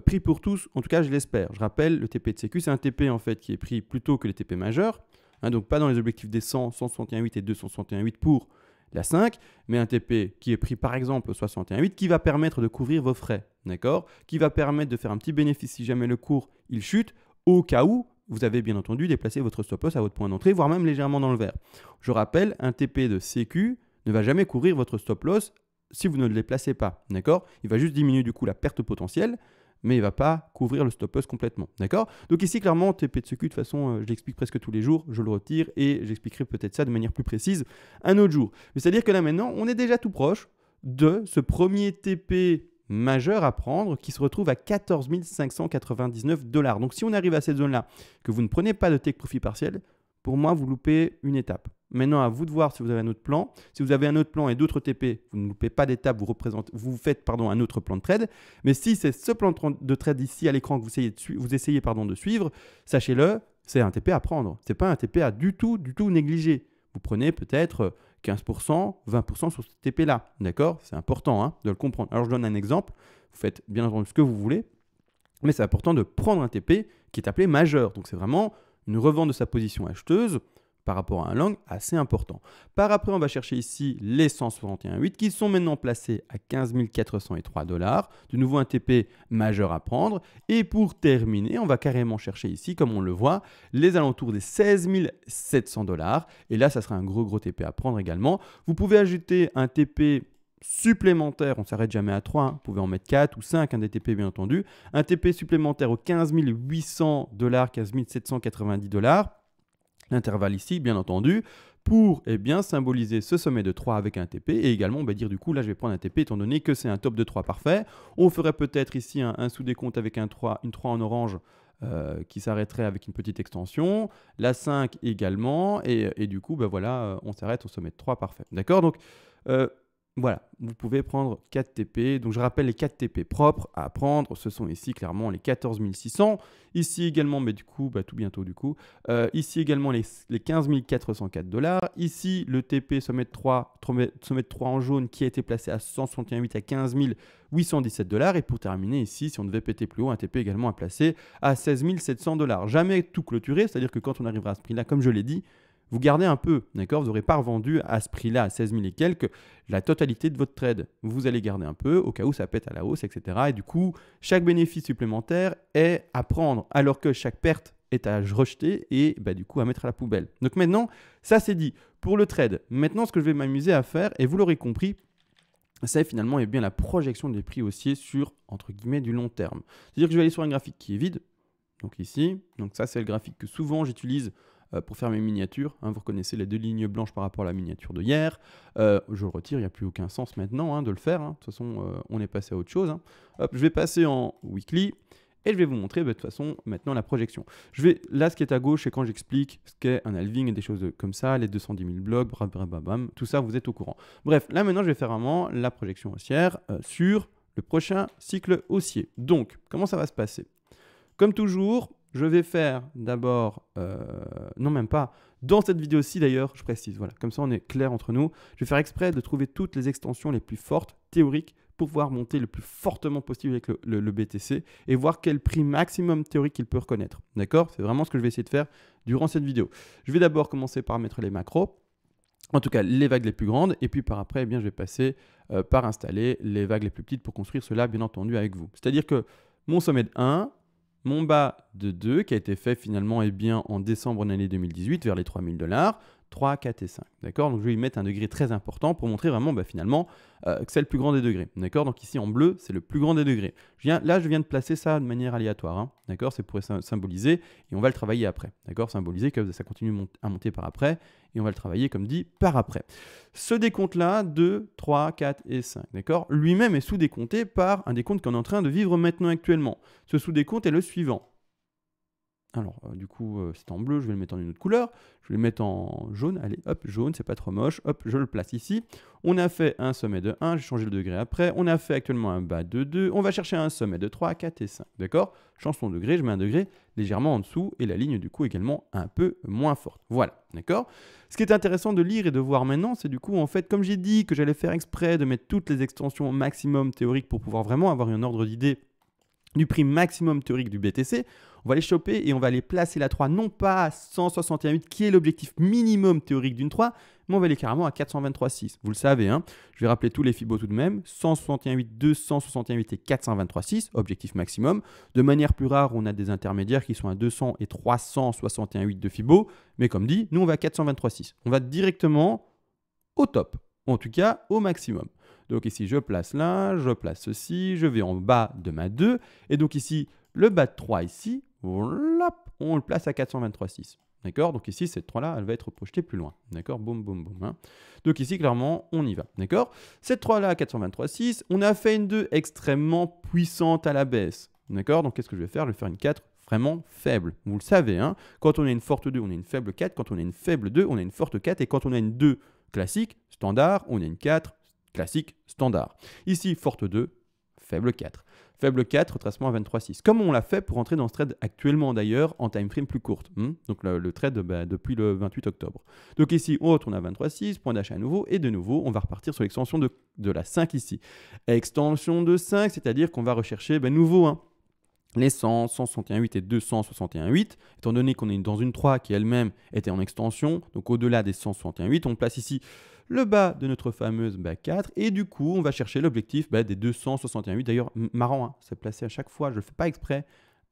pris pour tous, en tout cas, je l'espère. Je rappelle, le TP de Sécu, c'est un TP en fait qui est pris plus tôt que les TP majeurs. Donc, pas dans les objectifs des 100, 161,8 et 261,8 pour la 5, mais un TP qui est pris par exemple au 61,8 qui va permettre de couvrir vos frais, d'accord? Qui va permettre de faire un petit bénéfice si jamais le cours il chute, au cas où vous avez bien entendu déplacé votre stop loss à votre point d'entrée, voire même légèrement dans le vert. Je rappelle, un TP de Sécu ne va jamais couvrir votre stop loss si vous ne le déplacez pas, d'accord? Il va juste diminuer du coup la perte potentielle, mais il ne va pas couvrir le stop loss complètement, d'accord? Donc ici, clairement, TP de Sécu, de toute façon, je l'explique presque tous les jours, je le retire et j'expliquerai peut-être ça de manière plus précise un autre jour. Mais c'est-à-dire que là maintenant, on est déjà tout proche de ce premier TP majeur à prendre qui se retrouve à 14 599 $. Donc si on arrive à cette zone-là, que vous ne prenez pas de take profit partiel, pour moi, vous loupez une étape. Maintenant, à vous de voir si vous avez un autre plan. Si vous avez un autre plan et d'autres TP, vous ne loupez pas d'étape, vous faites un autre plan de trade. Mais si c'est ce plan de trade ici à l'écran que vous essayez de suivre, sachez-le, c'est un TP à prendre. Ce n'est pas un TP à du tout négliger. Vous prenez peut-être 15%, 20% sur ce TP-là. D'accord? C'est important de le comprendre. Alors, je donne un exemple. Vous faites bien entendu ce que vous voulez. Mais c'est important de prendre un TP qui est appelé majeur. Donc, c'est vraiment une revente de sa position acheteuse par rapport à un long assez important. Par après, on va chercher ici les 161,8 qui sont maintenant placés à 15 403 $. De nouveau, un TP majeur à prendre. Et pour terminer, on va carrément chercher ici, comme on le voit, les alentours des 16 700 $. Et là, ça sera un gros TP à prendre également. Vous pouvez ajouter un TP supplémentaire, on ne s'arrête jamais à 3, vous pouvez en mettre 4 ou 5, un DTP bien entendu. Un TP supplémentaire aux 15 800 $, 15 790 $. L'intervalle ici, bien entendu, pour symboliser ce sommet de 3 avec un TP. Et également, on va dire du coup, là, je vais prendre un TP étant donné que c'est un top de 3 parfait. On ferait peut-être ici un sous-décompte avec une 3 en orange qui s'arrêterait avec une petite extension. La 5 également. Et du coup, on s'arrête au sommet de 3 parfait. D'accord? Donc, voilà, vous pouvez prendre 4 TP. Donc, je rappelle les 4 TP propres à prendre. Ce sont ici clairement les 14 600. Ici également, mais du coup, tout bientôt du coup. Ici également les 15 404 $. Ici, le TP sommet de 3 en jaune qui a été placé à 161,8 à 15 817 $. Et pour terminer ici, si on devait péter plus haut, un TP également à placer à 16 700 $. Jamais tout clôturé, c'est-à-dire que quand on arrivera à ce prix-là, comme je l'ai dit, vous gardez un peu, d'accord? Vous n'aurez pas revendu à ce prix-là, à 16 000 et quelques, la totalité de votre trade. Vous allez garder un peu au cas où ça pète à la hausse, etc. Et du coup, chaque bénéfice supplémentaire est à prendre, alors que chaque perte est à rejeter et du coup à mettre à la poubelle. Donc maintenant, ça c'est dit. Pour le trade, maintenant ce que je vais m'amuser à faire, et vous l'aurez compris, c'est finalement la projection des prix haussiers sur, entre guillemets, du long terme. C'est-à-dire que je vais aller sur un graphique qui est vide, donc ici. Donc ça c'est le graphique que souvent j'utilise pour faire mes miniatures. Vous reconnaissez les deux lignes blanches par rapport à la miniature de hier. Je le retire, il n'y a plus aucun sens maintenant de le faire. De toute façon, on est passé à autre chose. Hop, je vais passer en weekly et je vais vous montrer de toute façon maintenant la projection. Là, ce qui est à gauche, c'est quand j'explique ce qu'est un halving et des choses comme ça, les 210 000 blocs, tout ça, vous êtes au courant. Bref, là maintenant, je vais faire vraiment la projection haussière sur le prochain cycle haussier. Donc, comment ça va se passer? Comme toujours, je vais faire d'abord, non même pas, dans cette vidéo-ci d'ailleurs, je précise, voilà, comme ça on est clair entre nous, je vais faire exprès de trouver toutes les extensions les plus fortes, théoriques, pour pouvoir monter le plus fortement possible avec le BTC et voir quel prix maximum théorique il peut reconnaître. D'accord? C'est vraiment ce que je vais essayer de faire durant cette vidéo. Je vais d'abord commencer par mettre les macros, en tout cas les vagues les plus grandes, et puis par après, je vais passer par installer les vagues les plus petites pour construire cela, bien entendu, avec vous. C'est-à-dire que mon sommet de 1, mon bas de 2 qui a été fait finalement en décembre de l'année 2018 vers les 3 000 $, 3, 4 et 5. D'accord? Donc je vais y mettre un degré très important pour montrer vraiment finalement que c'est le plus grand des degrés. D'accord? Donc ici en bleu, c'est le plus grand des degrés. Là, je viens de placer ça de manière aléatoire. D'accord? C'est pour symboliser et on va le travailler après. D'accord? Symboliser que ça continue à monter par après et on va le travailler comme dit par après. Ce décompte-là, 2, 3, 4 et 5. D'accord? Lui-même est sous-décompté par un décompte qu'on est en train de vivre maintenant actuellement. Ce sous-décompte est le suivant. Alors, du coup, c'est en bleu, je vais le mettre en une autre couleur. Je vais le mettre en jaune. Allez, hop, jaune, c'est pas trop moche. Hop, je le place ici. On a fait un sommet de 1, j'ai changé le degré après. On a fait actuellement un bas de 2. On va chercher un sommet de 3, 4 et 5. D'accord? Je change son degré, je mets un degré légèrement en dessous et la ligne, du coup, également un peu moins forte. Voilà, d'accord? Ce qui est intéressant de lire et de voir maintenant, c'est du coup, en fait, comme j'ai dit que j'allais faire exprès de mettre toutes les extensions au maximum théoriques pour pouvoir vraiment avoir un ordre d'idée du prix maximum théorique du BTC, on va les choper et on va les placer la 3, non pas à 161,8 qui est l'objectif minimum théorique d'une 3, mais on va aller carrément à 423,6. Vous le savez, je vais rappeler tous les Fibos tout de même, 161,8, 261,8 et 423,6, objectif maximum. De manière plus rare, on a des intermédiaires qui sont à 200 et 361,8 de Fibo, mais comme dit, nous on va à 423,6. On va directement au top, en tout cas au maximum. Donc ici, je place là, je place ceci, je vais en bas de ma 2. Et donc ici, le bas de 3 ici, on le place à 423,6. D'accord? Donc ici, cette 3-là, elle va être projetée plus loin. D'accord? Boum, boum, boum. Hein. Donc ici, clairement, on y va. D'accord? Cette 3-là à 423,6, on a fait une 2 extrêmement puissante à la baisse. D'accord? Donc qu'est-ce que je vais faire? Je vais faire une 4 vraiment faible. Vous le savez, hein? Quand on a une forte 2, on a une faible 4. Quand on a une faible 2, on a une forte 4. Et quand on a une 2 classique, standard, on a une 4 classique, standard. Ici, forte 2, faible 4. Faible 4, retracement à 23,6. Comme on l'a fait pour entrer dans ce trade actuellement d'ailleurs en time frame plus courte. Donc le trade depuis le 28 octobre. Donc ici, on retourne à 23,6, point d'achat à nouveau. Et de nouveau, on va repartir sur l'extension de la 5 ici. Extension de 5, c'est-à-dire qu'on va rechercher nouveau les 100, 161,8 et 261,8. Étant donné qu'on est dans une 3 qui elle-même était en extension, donc au-delà des 161,8, on place ici le bas de notre fameuse 4 et du coup on va chercher l'objectif des 261,8. D'ailleurs marrant, hein, c'est placé à chaque fois, je ne le fais pas exprès,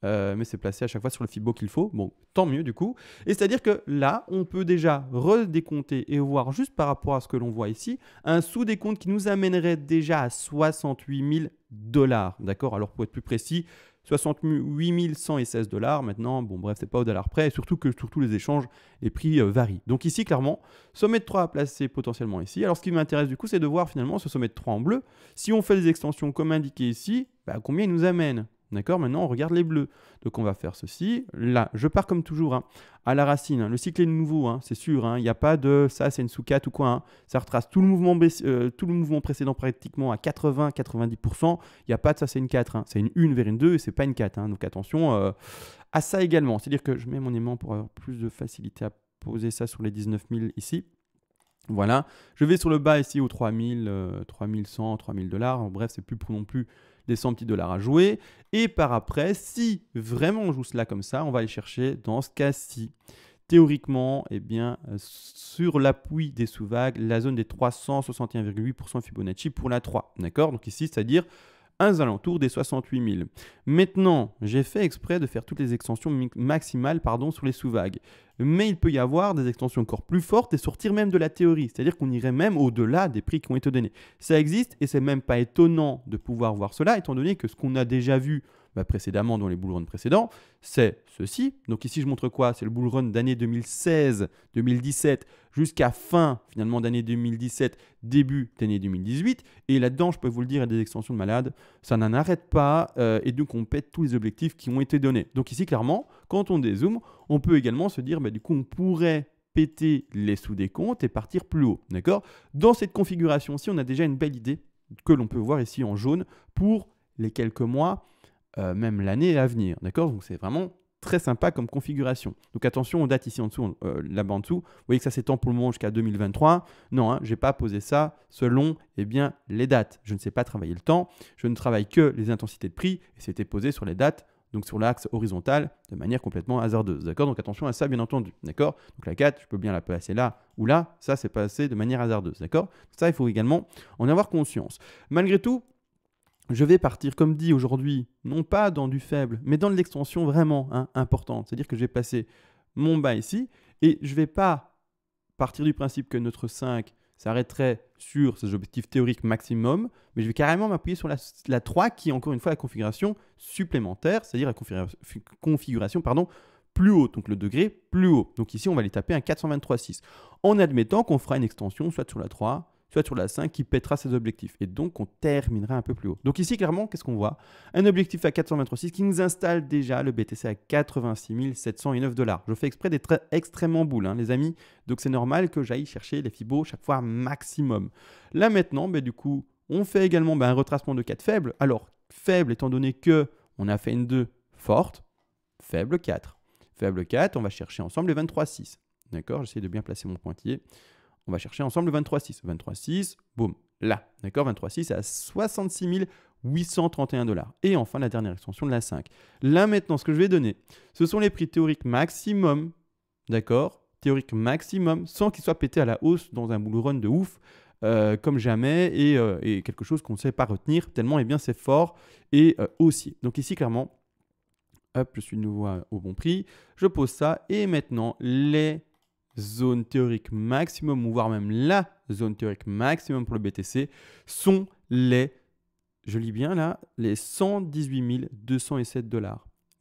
mais c'est placé à chaque fois sur le Fibo qu'il faut. Bon, tant mieux du coup. Et c'est-à-dire que là, on peut déjà redécompter et voir juste par rapport à ce que l'on voit ici, un sous-décompte qui nous amènerait déjà à 68 000 $. D'accord? Alors pour être plus précis, 68 116 $. Maintenant, bon bref, c'est pas au dollar près, et surtout que sur tous les échanges, les prix varient. Donc ici, clairement, sommet de 3 à placer potentiellement ici. Alors ce qui m'intéresse du coup, c'est de voir finalement ce sommet de 3 en bleu. Si on fait des extensions comme indiqué ici, combien il nous amène? D'accord? Maintenant, on regarde les bleus. Donc, on va faire ceci. Là, je pars comme toujours à la racine. Le cycle est nouveau, c'est sûr. Il n'y a pas de ça, c'est une sous-4 ou quoi. Ça retrace tout le mouvement précédent pratiquement à 80-90%. Il n'y a pas de ça, c'est une 4. C'est une 1 vers une 2 et ce n'est pas une 4. Donc, attention à ça également. C'est-à-dire que je mets mon aimant pour avoir plus de facilité à poser ça sur les 19 000 ici. Voilà. Je vais sur le bas ici aux 3000, 3100, 3000 $. Bref, c'est plus pour non plus des 100 petits dollars à jouer. Et par après, si vraiment on joue cela comme ça, on va aller chercher dans ce cas-ci, théoriquement, sur l'appui des sous-vagues, la zone des 361,8% Fibonacci pour la 3. D'accord? Donc ici, c'est-à-dire aux alentours des 68 000. Maintenant, j'ai fait exprès de faire toutes les extensions maximales sur les sous-vagues. Mais il peut y avoir des extensions encore plus fortes et sortir même de la théorie. C'est-à-dire qu'on irait même au-delà des prix qui ont été donnés. Ça existe et c'est même pas étonnant de pouvoir voir cela, étant donné que ce qu'on a déjà vu précédemment dans les bull runs précédents, c'est ceci. Donc ici, je montre quoi? C'est le bull run d'année 2016-2017 jusqu'à fin finalement d'année 2017, début d'année 2018. Et là-dedans, je peux vous le dire, il y a des extensions de malades. Ça n'en arrête pas et donc on pète tous les objectifs qui ont été donnés. Donc ici, clairement, quand on dézoome, on peut également se dire, du coup, on pourrait péter les sous-décomptes et partir plus haut. D'accord? Dans cette configuration-ci, on a déjà une belle idée que l'on peut voir ici en jaune pour les quelques mois, même l'année à venir. D'accord? Donc c'est vraiment très sympa comme configuration. Donc attention aux dates ici en dessous, là-bas en dessous. Vous voyez que ça s'étend pour le moment jusqu'à 2023. Non, je n'ai pas posé ça selon les dates. Je ne sais pas travailler le temps. Je ne travaille que les intensités de prix et c'était posé sur les dates, donc sur l'axe horizontal, de manière complètement hasardeuse. D'accord? Donc attention à ça, bien entendu. D'accord? Donc la 4, je peux bien la placer là ou là. Ça, c'est passé de manière hasardeuse. D'accord? Ça, il faut également en avoir conscience. Malgré tout, je vais partir, comme dit aujourd'hui, non pas dans du faible, mais dans de l'extension vraiment importante. C'est-à-dire que je vais passer mon bas ici et je ne vais pas partir du principe que notre 5 s'arrêterait sur ces objectifs théoriques maximum, mais je vais carrément m'appuyer sur la 3 qui est encore une fois la configuration supplémentaire, c'est-à-dire la configuration plus haute, donc le degré plus haut. Donc ici, on va aller taper un 423,6 en admettant qu'on fera une extension soit sur la 3, soit sur la 5 qui pètera ses objectifs. Et donc, on terminera un peu plus haut. Donc ici, clairement, qu'est-ce qu'on voit? Un objectif à 423,6 qui nous installe déjà le BTC à 86 709 $. Je fais exprès d'être extrêmement boule, les amis. Donc, c'est normal que j'aille chercher les Fibos chaque fois maximum. Là, maintenant, du coup, on fait également un retracement de 4 faibles. Alors, faible étant donné qu'on a fait une 2 forte, faible 4. Faible 4, on va chercher ensemble les 23,6. D'accord? J'essaie de bien placer mon pointillé. On va chercher ensemble le 23,6. 23,6, boum, là. D'accord? 23,6 à 66 831 $. Et enfin, la dernière extension de la 5. Là, maintenant, ce que je vais donner, ce sont les prix théoriques maximum. D'accord? Théorique maximum, sans qu'il soit pété à la hausse dans un bull run de ouf, comme jamais, et quelque chose qu'on ne sait pas retenir, tellement c'est fort et haussier. Donc ici, clairement, hop, je suis de nouveau au bon prix. Je pose ça, et maintenant, les zone théorique maximum, voire même la zone théorique maximum pour le BTC, sont les, je lis bien là, les 118 207 $.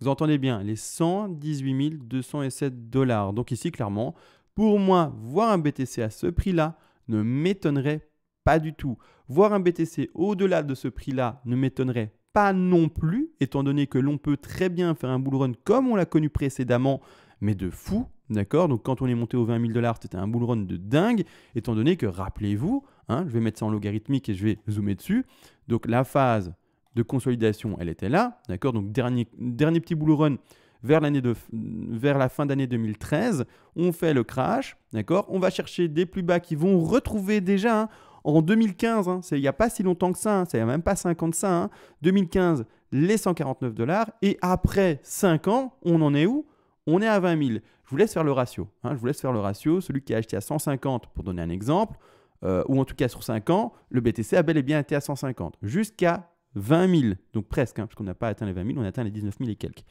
Vous entendez bien, les 118 207 $. Donc ici, clairement, pour moi, voir un BTC à ce prix-là ne m'étonnerait pas du tout. Voir un BTC au-delà de ce prix-là ne m'étonnerait pas non plus, étant donné que l'on peut très bien faire un bull run comme on l'a connu précédemment, mais de fou, d'accord? Donc quand on est monté aux 20 000 $, c'était un bull run de dingue, étant donné que, rappelez-vous, je vais mettre ça en logarithmique et je vais zoomer dessus, donc la phase de consolidation, elle était là, d'accord? Donc dernier petit bull run vers la fin d'année 2013, on fait le crash, d'accord? On va chercher des plus bas qui vont retrouver déjà en 2015, il n'y a pas si longtemps que ça, ça n'y a même pas 5 ans de ça, 2015, les 149 $, et après 5 ans, on en est où? On est à 20 000. Je vous laisse faire le ratio. Je vous laisse faire le ratio. Celui qui a acheté à 150, pour donner un exemple, ou en tout cas sur 5 ans, le BTC a bel et bien été à 150, jusqu'à 20 000, donc presque, parce qu'on n'a pas atteint les 20 000, on a atteint les 19 000 et quelques.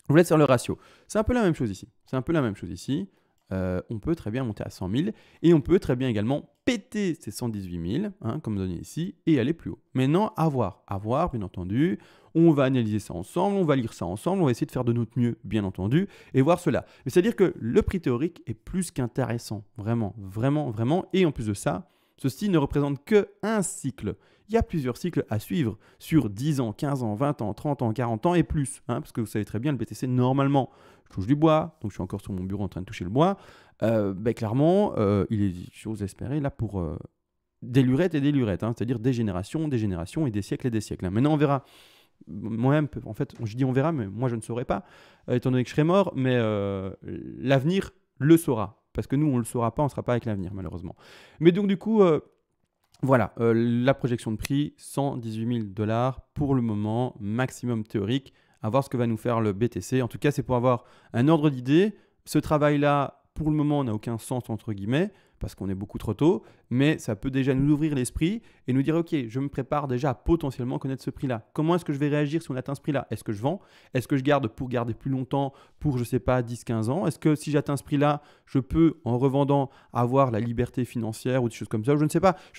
Je vous laisse faire le ratio. C'est un peu la même chose ici. On peut très bien monter à 100 000 et on peut très bien également péter ces 118 000, comme donné ici, et aller plus haut. Maintenant, à voir, bien entendu. On va analyser ça ensemble, on va lire ça ensemble, on va essayer de faire de notre mieux, bien entendu, et voir cela. Mais c'est-à-dire que le prix théorique est plus qu'intéressant, vraiment, vraiment, vraiment. Et en plus de ça, ceci ne représente qu'un cycle. Il y a plusieurs cycles à suivre sur 10 ans, 15 ans, 20 ans, 30 ans, 40 ans et plus. Parce que vous savez très bien, le BTC, normalement, je touche du bois, donc je suis encore sur mon bureau en train de toucher le bois. Clairement, il est, j'ose espérer, là pour des lurettes et des lurettes, c'est-à-dire des générations et des siècles et des siècles. Maintenant, on verra. Moi-même, en fait, je dis on verra, mais moi, je ne saurais pas, étant donné que je serai mort, mais l'avenir le saura. Parce que nous, on ne le saura pas, on ne sera pas avec l'avenir, malheureusement. Mais donc, du coup, voilà, la projection de prix, 118 000 $ pour le moment, maximum théorique. À voir ce que va nous faire le BTC. En tout cas, c'est pour avoir un ordre d'idée. Ce travail-là, pour le moment, n'a aucun sens, entre guillemets, parce qu'on est beaucoup trop tôt, mais ça peut déjà nous ouvrir l'esprit et nous dire, ok, je me prépare déjà à potentiellement connaître ce prix-là. Comment est-ce que je vais réagir si on atteint ce prix-là? Est-ce que je vends? Est-ce que je garde pour garder plus longtemps, pour, je ne sais pas, 10-15 ans? Est-ce que si j'atteins ce prix-là, je peux, en revendant, avoir la liberté financière ou des choses comme ça? Je ne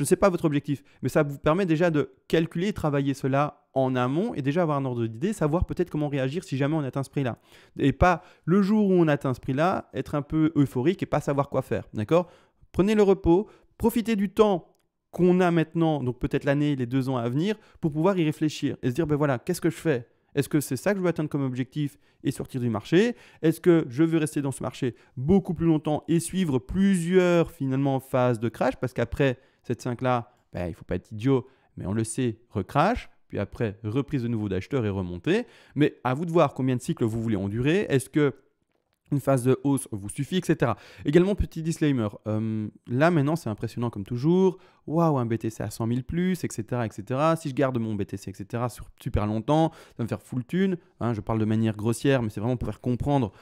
sais pas votre objectif, mais ça vous permet déjà de calculer et travailler cela en amont et déjà avoir un ordre d'idée, savoir peut-être comment réagir si jamais on atteint ce prix-là. Et pas le jour où on atteint ce prix-là, être un peu euphorique et pas savoir quoi faire, d'accord? Prenez le repos, profitez du temps qu'on a maintenant, donc peut-être l'année, les 2 ans à venir, pour pouvoir y réfléchir et se dire, ben voilà, qu'est-ce que je fais? Est-ce que c'est ça que je veux atteindre comme objectif et sortir du marché? Est-ce que je veux rester dans ce marché beaucoup plus longtemps et suivre plusieurs finalement phases de crash? Parce qu'après cette 5-là, il ne faut pas être idiot, mais on le sait, recrash. Puis après, reprise de nouveau d'acheteurs et remontée. Mais à vous de voir combien de cycles vous voulez endurer. Est-ce que une phase de hausse vous suffit, etc. Également, petit disclaimer, là maintenant c'est impressionnant comme toujours, waouh, un BTC à 100 000 plus, etc., etc. Si je garde mon BTC, etc., sur super longtemps, ça va me faire full thune, je parle de manière grossière, mais c'est vraiment pour faire comprendre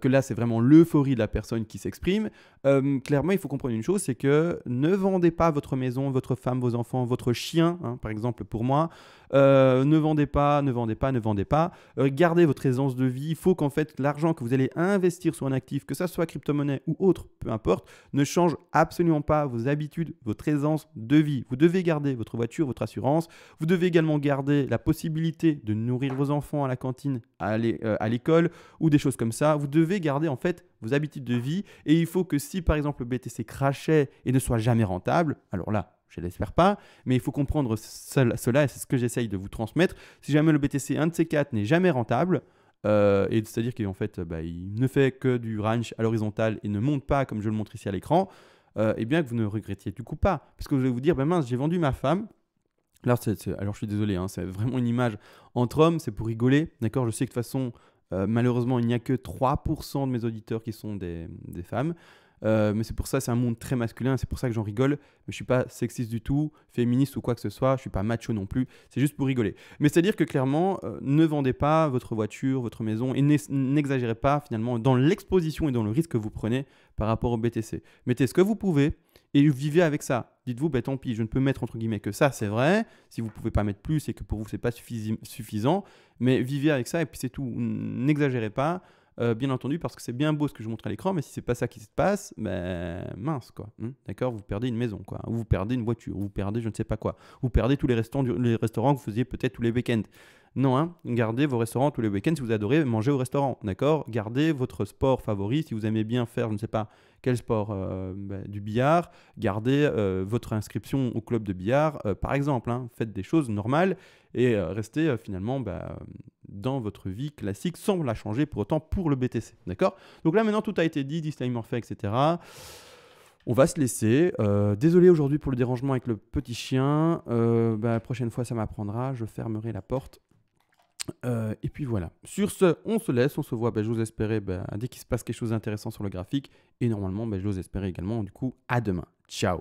que là c'est vraiment l'euphorie de la personne qui s'exprime. Clairement, il faut comprendre une chose, c'est que ne vendez pas votre maison, votre femme, vos enfants, votre chien, par exemple pour moi, ne vendez pas, gardez votre aisance de vie. Il faut qu'en fait l'argent que vous allez investir sur un actif, que ça soit crypto-monnaie ou autre, peu importe, ne change absolument pas vos habitudes, votre aisance de vie. Vous devez garder votre voiture, votre assurance. Vous devez également garder la possibilité de nourrir vos enfants à la cantine, à l'école ou des choses comme ça. Vous devez garder en fait vos habitudes de vie et il faut que si par exemple le BTC crachait et ne soit jamais rentable, alors là, je ne l'espère pas, mais il faut comprendre cela et c'est ce que j'essaye de vous transmettre. Si jamais le BTC, un de ces 4, n'est jamais rentable, et c'est-à-dire qu'en fait, il ne fait que du range à l'horizontale et ne monte pas comme je le montre ici à l'écran, eh bien que vous ne regrettiez du coup pas. Parce que vous allez vous dire, mince, j'ai vendu ma femme. Alors je suis désolé, c'est vraiment une image entre hommes, c'est pour rigoler. D'accord, je sais que de toute façon, malheureusement, il n'y a que 3% de mes auditeurs qui sont des femmes. Mais c'est pour ça, c'est un monde très masculin, c'est pour ça que j'en rigole. Mais je ne suis pas sexiste du tout, féministe ou quoi que ce soit, je ne suis pas macho non plus, c'est juste pour rigoler. Mais c'est-à-dire que clairement, ne vendez pas votre voiture, votre maison et n'exagérez pas finalement dans l'exposition et dans le risque que vous prenez par rapport au BTC. Mettez ce que vous pouvez et vivez avec ça. Dites-vous, tant pis, je ne peux mettre entre guillemets que ça, c'est vrai. Si vous ne pouvez pas mettre plus et que pour vous, ce n'est pas suffisant, mais vivez avec ça et puis c'est tout. N'exagérez pas. bien entendu, parce que c'est bien beau ce que je montre à l'écran, mais si c'est pas ça qui se passe, ben mince quoi. D'accord, vous perdez une maison quoi, ou vous perdez une voiture, ou vous perdez je ne sais pas quoi, vous perdez tous les restaurants que vous faisiez peut-être tous les week-ends. Non, hein, gardez vos restaurants tous les week-ends si vous adorez manger au restaurant, d'accord. Gardez votre sport favori si vous aimez bien faire, je ne sais pas quel sport, du billard. Gardez votre inscription au club de billard, par exemple. Hein. Faites des choses normales et restez finalement dans votre vie classique sans la changer pour autant pour le BTC, d'accord. Donc là maintenant tout a été dit, disclaimer fait, etc. On va se laisser. Désolé aujourd'hui pour le dérangement avec le petit chien. La prochaine fois ça m'apprendra, je fermerai la porte. Et puis voilà. Sur ce, on se laisse, on se voit, je vous espérais dès qu'il se passe quelque chose d'intéressant sur le graphique. Et normalement, je vous espérais également, du coup, à demain. Ciao.